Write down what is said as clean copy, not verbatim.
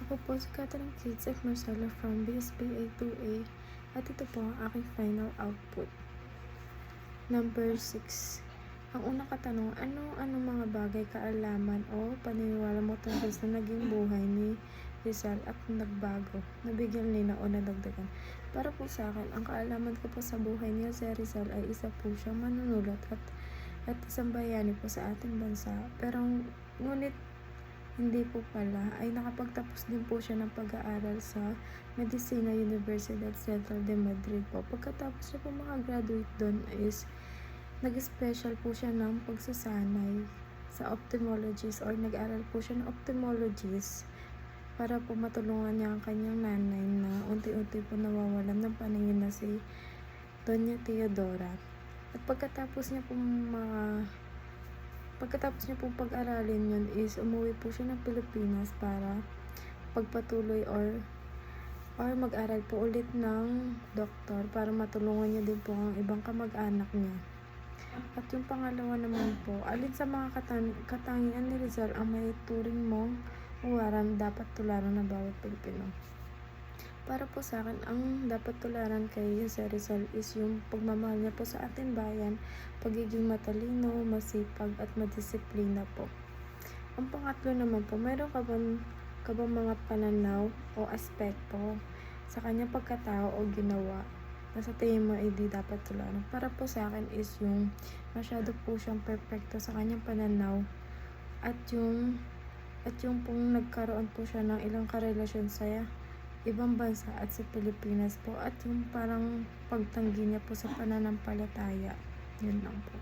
Ako po si Catherine Kids F. Marcelo from BSP A2A at ito po ang aking final output. Number 6. Ang unang katanungan, ano mga bagay, kaalaman o paniniwala mo tungkol sa naging buhay ni Rizal at nagbago, nabigyan linaw o nadagdagan? Para po sa akin, ang kaalaman ko po sa buhay ni Jose Rizal ay isa po siyang manunulat at isang bayani po sa ating bansa. Pero ngunit hindi po pala, ay nakapagtapos din po siya ng pag-aaral sa Medicina Universidad Central de Madrid po. Pagkatapos siya po makagraduate doon is nag-special po siya ng pagsasanay sa ophthalmologist or nag-aral po siya ng ophthalmologist para po matulungan niya ang kanyang nanay na unti-unti po nawawalan ng paningin na si Doña Teodora. At pagkatapos niya pong pag-aralin yun is umuwi po siya ng Pilipinas para pagpatuloy or mag-aral po ulit ng doktor para matulungan niya din po ang ibang kamag-anak niya. At yung pangalawa naman po, alin sa mga katangian ni Rizal ang may turing mong uwaran dapat tularan ng bawat Pilipino? Para po sa akin, ang dapat tularan kay Jose Rizal is yung pagmamahal niya po sa ating bayan, pagiging matalino, masipag at madisiplina po. Ang pangatlo naman po, meron ka bang mga pananaw o aspekto sa kanyang pagkatao o ginawa na sa tingin mo ay di dapat tularan? Para po sa akin is yung masyado po siyang perfecto sa kanyang pananaw at yung pong nagkaroon po siya ng ilang karelasyon sa ibang bansa at sa Pilipinas po, at yung parang pagtanggi niya po sa pananampalataya. Yun lang po.